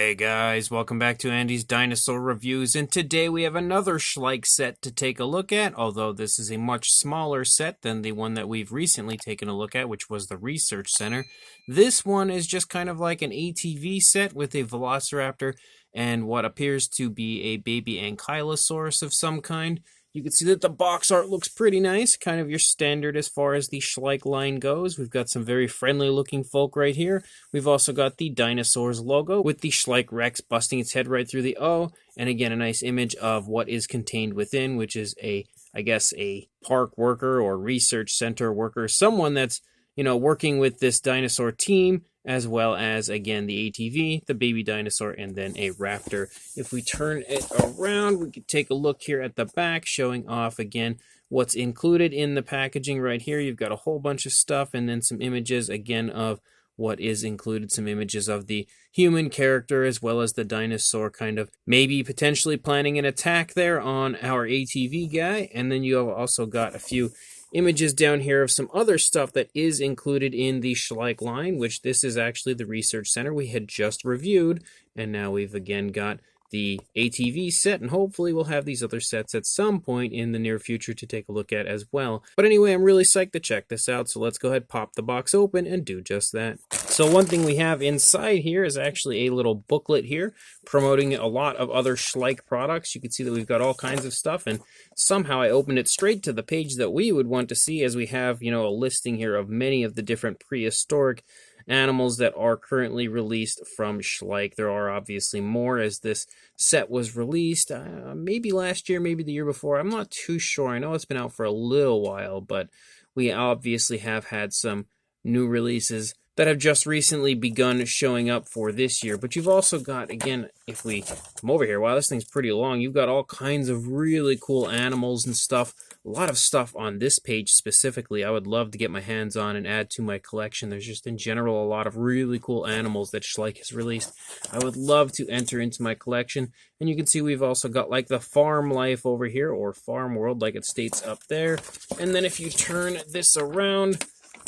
Hey guys, welcome back to Andy's Dinosaur Reviews, and today we have another Schleich set to take a look at, although this is a much smaller set than the one that we've recently taken a look at, which was the Research Center. This one is just kind of like an ATV set with a Velociraptor and what appears to be a baby Ankylosaurus of some kind. You can see that the box art looks pretty nice, kind of your standard as far as the Schleich line goes. We've got some very friendly looking folk right here. We've also got the Dinosaurs logo with the Schleich Rex busting its head right through the O. And again, a nice image of what is contained within, which is I guess a park worker or research center worker, someone that's, working with this dinosaur team, as well as, again, the ATV, the baby dinosaur, and then a raptor. If we turn it around, we can take a look here at the back, showing off, again, what's included in the packaging right here. You've got a whole bunch of stuff, and then some images, again, of what is included, some images of the human character, as well as the dinosaur kind of maybe potentially planning an attack there on our ATV guy. And then you have also got a few images down here of some other stuff that is included in the Schleich line, which this is actually the Research Center we had just reviewed, and now we've again got the ATV set, and hopefully we'll have these other sets at some point in the near future to take a look at as well. But anyway, I'm really psyched to check this out, so let's go ahead, pop the box open, and do just that. So one thing we have inside here is actually a little booklet here promoting a lot of other Schleich products. You can see that we've got all kinds of stuff, and somehow I opened it straight to the page that we would want to see, as we have, a listing here of many of the different prehistoric animals that are currently released from Schleich. There are obviously more, as this set was released maybe last year, maybe the year before. I'm not too sure. I know it's been out for a little while, but we obviously have had some new releases that have just recently begun showing up for this year. But you've also got, again, if we come over here, wow, this thing's pretty long. You've got all kinds of really cool animals and stuff. A lot of stuff on this page specifically I would love to get my hands on and add to my collection. There's just in general a lot of really cool animals that Schleich has released. I would love to enter into my collection. And you can see we've also got like the farm life over here, or farm world like it states up there. And then if you turn this around,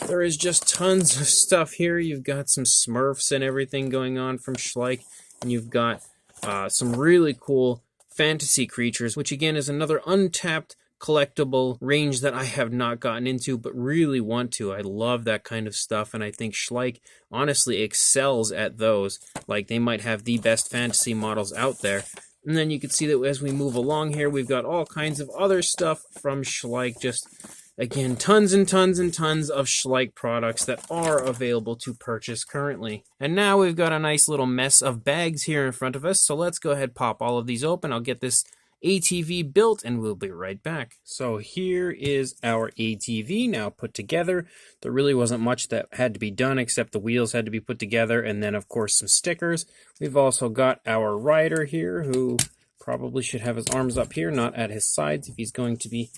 there is just tons of stuff here. You've got some Smurfs and everything going on from Schleich. And you've got some really cool fantasy creatures, which again is another untapped collectible range that I have not gotten into, but really want to. I love that kind of stuff, and I think Schleich honestly excels at those. Like, they might have the best fantasy models out there. And then you can see that as we move along here, we've got all kinds of other stuff from Schleich. Just, again, tons and tons and tons of Schleich products that are available to purchase currently. And now we've got a nice little mess of bags here in front of us, so let's go ahead and pop all of these open. I'll get this ATV built, and we'll be right back. So here is our ATV now put together. There really wasn't much that had to be done, except the wheels had to be put together, and then of course some stickers. We've also got our rider here, who probably should have his arms up here, not at his sides, if he's going to be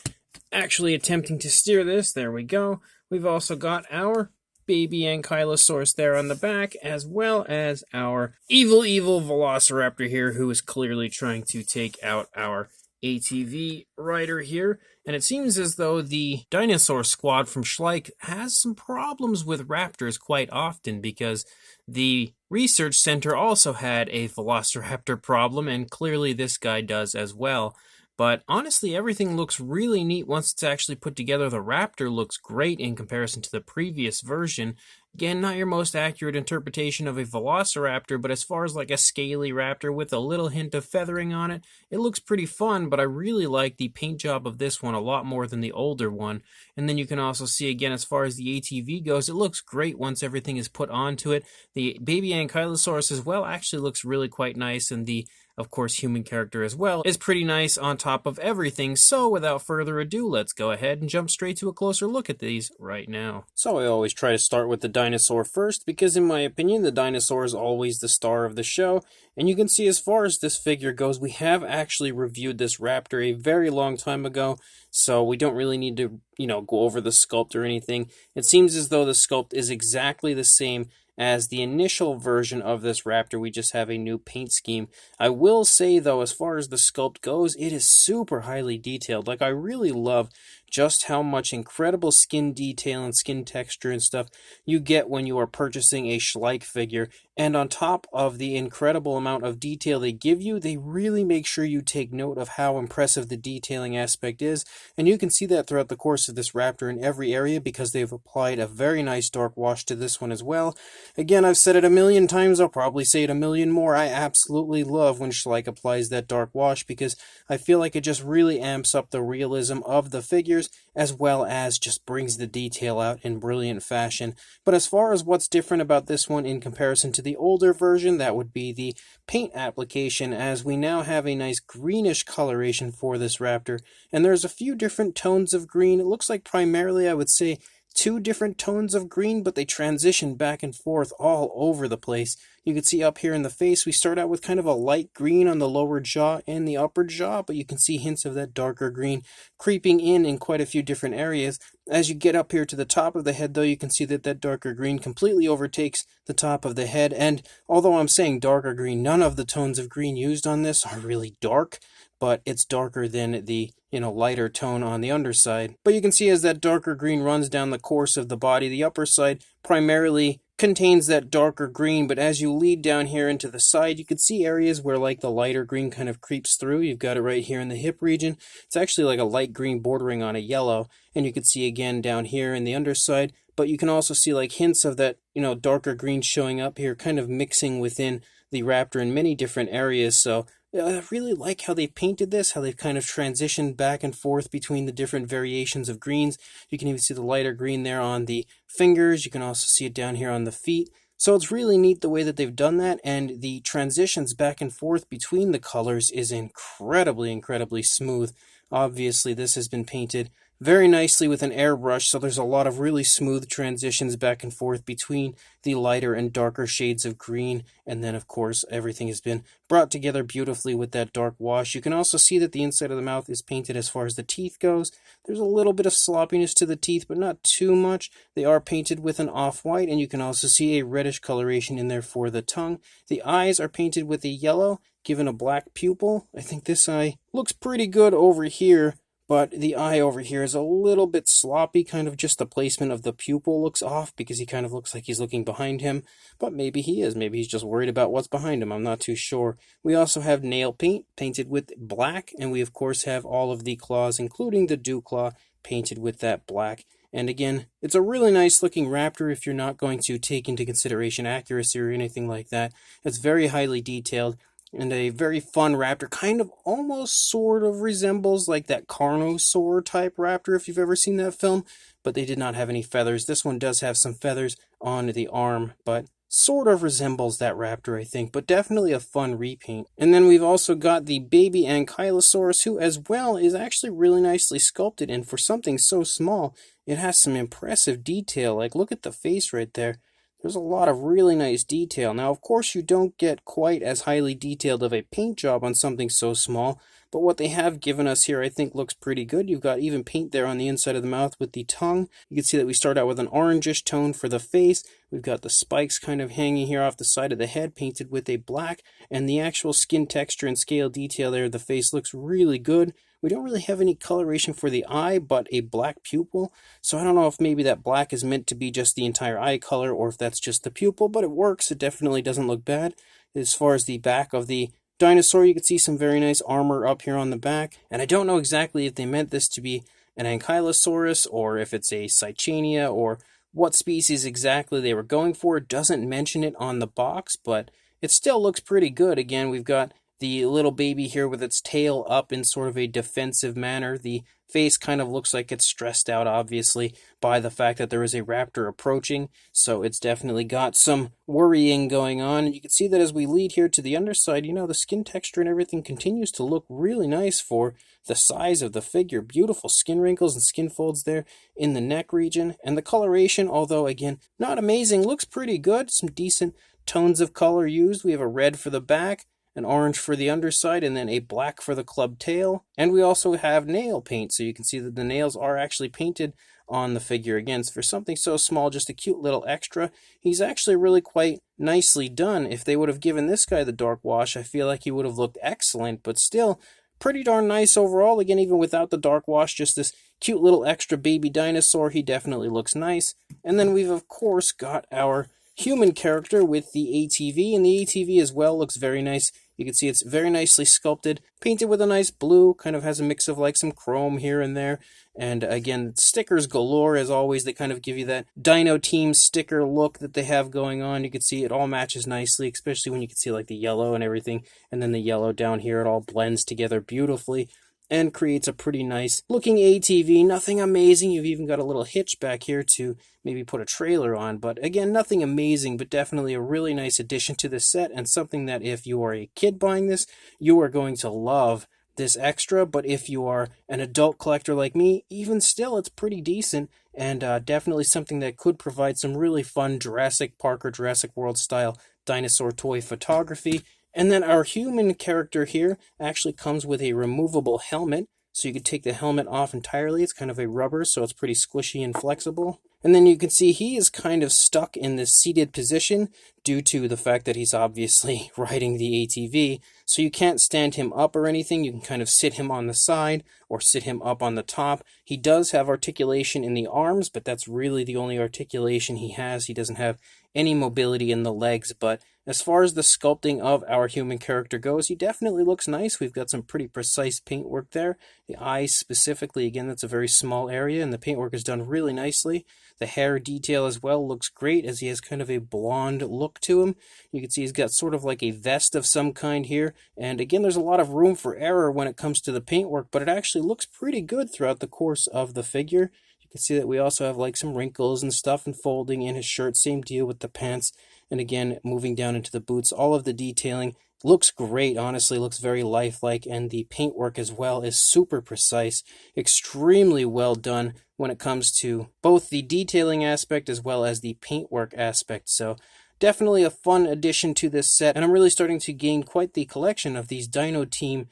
actually attempting to steer this. There we go. We've also got our baby Ankylosaurus there on the back, as well as our evil Velociraptor here, who is clearly trying to take out our ATV rider here. And it seems as though the dinosaur squad from Schleich has some problems with raptors quite often, because the research center also had a Velociraptor problem, and clearly this guy does as well. But honestly, everything looks really neat once it's actually put together. The raptor looks great in comparison to the previous version. Again, not your most accurate interpretation of a Velociraptor, but as far as like a scaly raptor with a little hint of feathering on it, it looks pretty fun, but I really like the paint job of this one a lot more than the older one. And then you can also see, again, as far as the ATV goes, it looks great once everything is put onto it. The baby Ankylosaurus as well actually looks really quite nice, and the of course, human character as well is pretty nice on top of everything. So without further ado, let's go ahead and jump straight to a closer look at these right now. So I always try to start with the dinosaur first, because in my opinion, the dinosaur is always the star of the show. And you can see, as far as this figure goes, we have actually reviewed this raptor a very long time ago, so we don't really need to, go over the sculpt or anything. It seems as though the sculpt is exactly the same as the initial version of this raptor. We just have a new paint scheme. I will say, though, as far as the sculpt goes, it is super highly detailed. Like, I really love just how much incredible skin detail and skin texture and stuff you get when you are purchasing a Schleich figure. And on top of the incredible amount of detail they give you, they really make sure you take note of how impressive the detailing aspect is. And you can see that throughout the course of this Raptor in every area because they've applied a very nice dark wash to this one as well. Again, I've said it a million times, I'll probably say it a million more. I absolutely love when Schleich applies that dark wash because I feel like it just really amps up the realism of the figures as well as just brings the detail out in brilliant fashion. But as far as what's different about this one in comparison to the older version, that would be the paint application, as we now have a nice greenish coloration for this Raptor. And there's a few different tones of green. It looks like primarily, I would say, 2 different tones of green, but they transition back and forth all over the place. You can see up here in the face, we start out with kind of a light green on the lower jaw and the upper jaw, but you can see hints of that darker green creeping in quite a few different areas. As you get up here to the top of the head, though, you can see that that darker green completely overtakes the top of the head. And although I'm saying darker green, none of the tones of green used on this are really dark, but it's darker than the lighter tone on the underside. But you can see as that darker green runs down the course of the body, the upper side primarily contains that darker green, but as you lead down here into the side, you can see areas where like the lighter green kind of creeps through. You've got it right here in the hip region. It's actually like a light green bordering on a yellow, and you can see again down here in the underside, but you can also see like hints of that, darker green showing up here, kind of mixing within the Raptor in many different areas. So I really like how they painted this, how they've kind of transitioned back and forth between the different variations of greens. You can even see the lighter green there on the fingers. You can also see it down here on the feet. So it's really neat the way that they've done that, and the transitions back and forth between the colors is incredibly, incredibly smooth. Obviously, this has been painted very nicely with an airbrush, so there's a lot of really smooth transitions back and forth between the lighter and darker shades of green, and then of course everything has been brought together beautifully with that dark wash. You can also see that the inside of the mouth is painted as far as the teeth goes. There's a little bit of sloppiness to the teeth, but not too much. They are painted with an off-white, and you can also see a reddish coloration in there for the tongue. The eyes are painted with a yellow, given a black pupil. I think this eye looks pretty good over here, but the eye over here is a little bit sloppy, kind of just the placement of the pupil looks off because he kind of looks like he's looking behind him, but maybe he is. Maybe he's just worried about what's behind him. I'm not too sure. We also have nail paint painted with black, and we of course have all of the claws, including the dew claw, painted with that black. And again, it's a really nice looking Raptor if you're not going to take into consideration accuracy or anything like that. It's very highly detailed. And a very fun Raptor, kind of almost sort of resembles like that Carnosaur type Raptor if you've ever seen that film, but they did not have any feathers. This one does have some feathers on the arm, but sort of resembles that Raptor, I think, but definitely a fun repaint. And then we've also got the baby Ankylosaurus, who as well is actually really nicely sculpted, and for something so small, it has some impressive detail. Like, look at the face right there. There's a lot of really nice detail. Now, of course, you don't get quite as highly detailed of a paint job on something so small, but what they have given us here, I think, looks pretty good. You've got even paint there on the inside of the mouth with the tongue. You can see that we start out with an orangish tone for the face. We've got the spikes kind of hanging here off the side of the head, painted with a black, and the actual skin texture and scale detail there of the face looks really good. We don't really have any coloration for the eye, but a black pupil. So I don't know if maybe that black is meant to be just the entire eye color or if that's just the pupil, but it works. It definitely doesn't look bad. As far as the back of the dinosaur, you can see some very nice armor up here on the back. And I don't know exactly if they meant this to be an Ankylosaurus or if it's a Cychania or what species exactly they were going for. It doesn't mention it on the box, but it still looks pretty good. Again, we've got the little baby here with its tail up in sort of a defensive manner. The face kind of looks like it's stressed out, obviously, by the fact that there is a raptor approaching. So it's definitely got some worrying going on. And you can see that as we lead here to the underside, the skin texture and everything continues to look really nice for the size of the figure. Beautiful skin wrinkles and skin folds there in the neck region. And the coloration, although, again, not amazing, looks pretty good. Some decent tones of color used. We have a red for the back, an orange for the underside, and then a black for the club tail. And we also have nail paint, so you can see that the nails are actually painted on the figure. Again, for something so small, just a cute little extra. He's actually really quite nicely done. If they would have given this guy the dark wash, I feel like he would have looked excellent, but still pretty darn nice overall. Again, even without the dark wash, just this cute little extra baby dinosaur. He definitely looks nice. And then we've, of course, got our human character with the ATV, and the ATV as well looks very nice. You can see it's very nicely sculpted, painted with a nice blue, kind of has a mix of like some chrome here and there. And again, stickers galore as always. They kind of give you that Dino Team sticker look that they have going on. You can see it all matches nicely, especially when you can see like the yellow and everything. And then the yellow down here, it all blends together beautifully and creates a pretty nice looking ATV. Nothing amazing. You've even got a little hitch back here to maybe put a trailer on. But again, nothing amazing, but definitely a really nice addition to the set, and something that if you are a kid buying this, you are going to love this extra. But if you are an adult collector like me, even still, it's pretty decent, and definitely something that could provide some really fun Jurassic Park or Jurassic World style dinosaur toy photography. And then our human character here actually comes with a removable helmet, so you can take the helmet off entirely. It's kind of a rubber, so it's pretty squishy and flexible. And then you can see he is kind of stuck in this seated position due to the fact that he's obviously riding the ATV. So you can't stand him up or anything. You can kind of sit him on the side or sit him up on the top. He does have articulation in the arms, but that's really the only articulation he has. He doesn't have any mobility in the legs. But as far as the sculpting of our human character goes, he definitely looks nice. We've got some pretty precise paintwork there. The eyes specifically, again, that's a very small area, and the paintwork is done really nicely. The hair detail as well looks great, as he has kind of a blonde look to him. You can see he's got sort of like a vest of some kind here. And again, there's a lot of room for error when it comes to the paintwork, but it actually looks pretty good throughout the course of the figure. You can see that we also have like some wrinkles and stuff and folding in his shirt. Same deal with the pants. And again, moving down into the boots, all of the detailing looks great, honestly, looks very lifelike, and the paintwork as well is super precise, extremely well done when it comes to both the detailing aspect as well as the paintwork aspect. So definitely a fun addition to this set, and I'm really starting to gain quite the collection of these Dino Team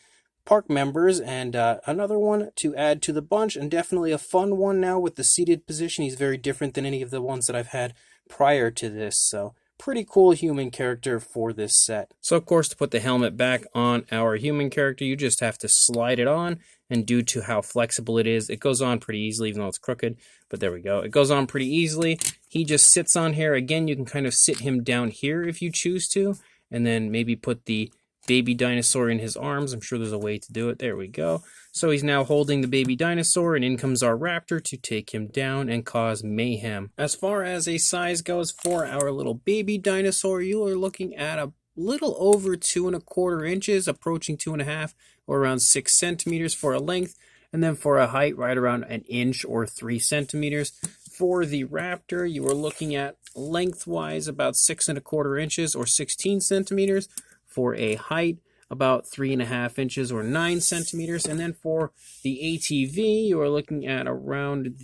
park members, and another one to add to the bunch, and definitely a fun one now with the seated position. He's very different than any of the ones that I've had prior to this, so pretty cool human character for this set. So of course, to put the helmet back on our human character, you just have to slide it on, and due to how flexible it is, it goes on pretty easily, even though it's crooked, but there we go. It goes on pretty easily. He just sits on here. Again, you can kind of sit him down here if you choose to, and then maybe put the baby dinosaur in his arms. I'm sure there's a way to do it. There we go. So he's now holding the baby dinosaur, and in comes our raptor to take him down and cause mayhem. As far as a size goes for our little baby dinosaur, you are looking at a little over 2¼ inches, approaching 2½, or around 6 centimeters for a length, and then for a height, right around 1 inch or 3 centimeters. For the raptor, you are looking at lengthwise about 6¼ inches or 16 centimeters. For a height, about 3½ inches or 9 centimeters. And then for the ATV, you are looking at around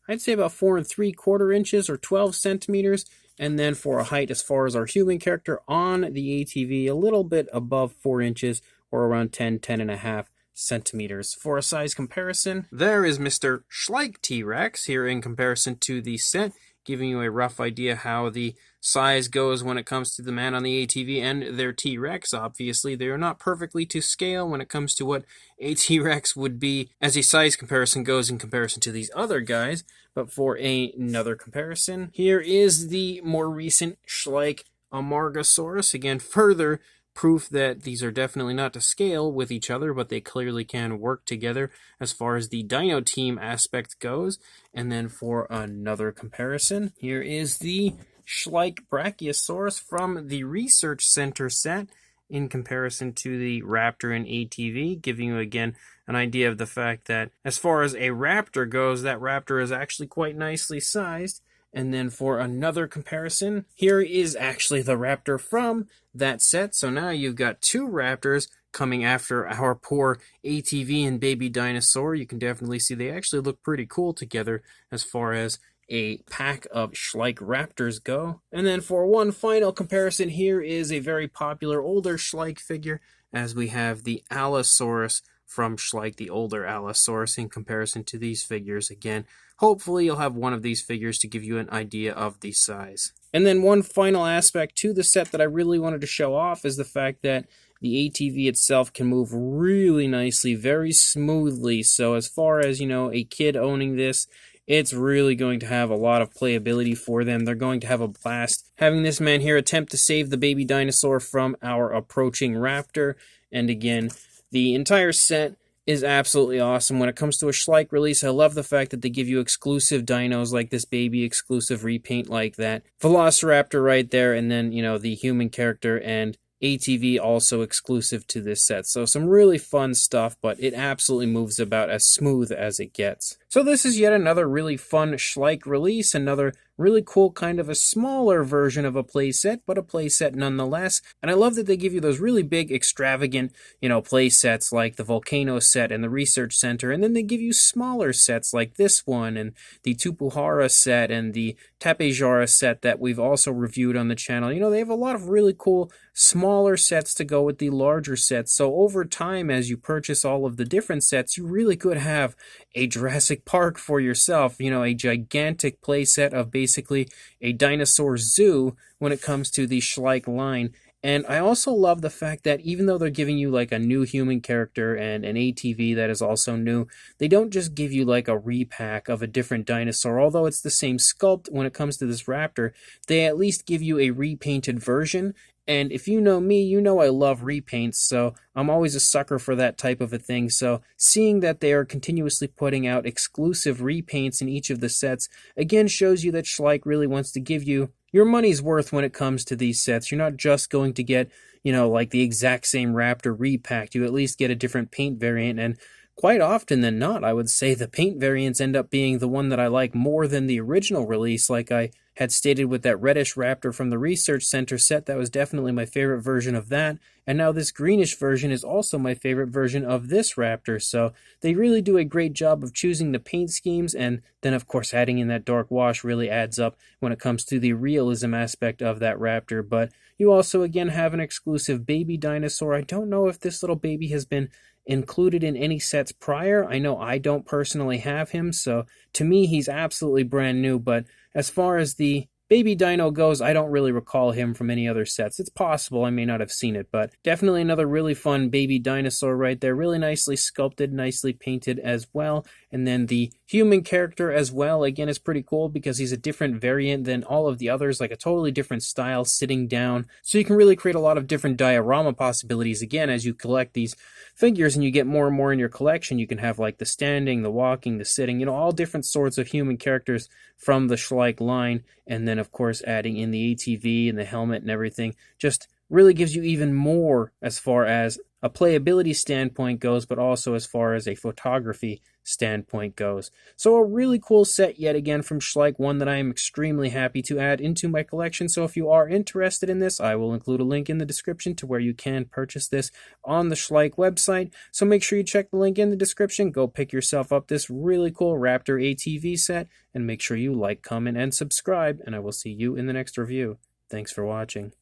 I'd say about 4¾ inches or 12 centimeters. And then for a height, as far as our human character on the ATV, a little bit above 4 inches or around 10½ centimeters. For a size comparison, there is Mr. Schleich T-Rex here in comparison to the set, giving you a rough idea how the size goes when it comes to the man on the ATV and their T-Rex. Obviously, they are not perfectly to scale when it comes to what a T-Rex would be as a size comparison goes in comparison to these other guys. But for another comparison, here is the more recent Schleich Amargasaurus. Again, further proof that these are definitely not to scale with each other, but they clearly can work together as far as the Dino Team aspect goes. And then for another comparison, here is the Schleich Brachiosaurus from the Research Center set in comparison to the Raptor and ATV, giving you again an idea of the fact that as far as a Raptor goes, that Raptor is actually quite nicely sized. And then for another comparison, here is actually the Raptor from that set. So now you've got 2 Raptors coming after our poor ATV and baby dinosaur. You can definitely see they actually look pretty cool together as far as a pack of Schleich Raptors go. And then for one final comparison, here is a very popular older Schleich figure, as we have the Allosaurus from Schleich, the older Allosaurus, in comparison to these figures. Again, hopefully you'll have one of these figures to give you an idea of the size. And then one final aspect to the set that I really wanted to show off is the fact that The ATV itself can move really nicely, very smoothly. So as far as, a kid owning this, it's really going to have a lot of playability for them. They're going to have a blast having this man here attempt to save the baby dinosaur from our approaching raptor. And again, the entire set is absolutely awesome. When it comes to a Schleich release, I love the fact that they give you exclusive dinos like this baby exclusive repaint like that. Velociraptor right there, and then, the human character and ATV also exclusive to this set. So some really fun stuff, but it absolutely moves about as smooth as it gets. So this is yet another really fun Schleich release, another really cool kind of a smaller version of a playset, but a playset nonetheless. And I love that they give you those really big, extravagant, playsets like the Volcano set and the Research Center, and then they give you smaller sets like this one and the Tupuhara set and the Tapejara set that we've also reviewed on the channel. They have a lot of really cool smaller sets to go with the larger sets. So over time, as you purchase all of the different sets, you really could have a Jurassic Park for yourself, a gigantic playset of basically a dinosaur zoo when it comes to the Schleich line. And I also love the fact that even though they're giving you like a new human character and an ATV that is also new, they don't just give you like a repack of a different dinosaur. Although it's the same sculpt when it comes to this raptor, they at least give you a repainted version. And if you know me, you know I love repaints, so I'm always a sucker for that type of a thing. So seeing that they are continuously putting out exclusive repaints in each of the sets, again shows you that Schleich really wants to give you your money's worth when it comes to these sets. You're not just going to get, like the exact same raptor repacked. You at least get a different paint variant, and quite often than not, I would say the paint variants end up being the one that I like more than the original release. Like I had stated with that reddish raptor from the Research Center set, that was definitely my favorite version of that. And now this greenish version is also my favorite version of this raptor. So they really do a great job of choosing the paint schemes, and then of course adding in that dark wash really adds up when it comes to the realism aspect of that raptor. But you also again have an exclusive baby dinosaur. I don't know if this little baby has been included in any sets prior. I know I don't personally have him, so to me he's absolutely brand new, but as far as the baby dino goes, I don't really recall him from any other sets. It's possible I may not have seen it, but definitely another really fun baby dinosaur right there. Really nicely sculpted, nicely painted as well. And then the human character as well, again, is pretty cool because he's a different variant than all of the others, like a totally different style sitting down. So you can really create a lot of different diorama possibilities, again, as you collect these figures and you get more and more in your collection. You can have like the standing, the walking, the sitting, all different sorts of human characters from the Schleich line. And then, of course, adding in the ATV and the helmet and everything just really gives you even more as far as a playability standpoint goes, but also as far as a photography standpoint goes. So a really cool set yet again from Schleich, one that I am extremely happy to add into my collection. So if you are interested in this, I will include a link in the description to where you can purchase this on the Schleich website. So make sure you check the link in the description. Go pick yourself up this really cool Raptor ATV set, and make sure you like, comment, and subscribe, and I will see you in the next review. Thanks for watching.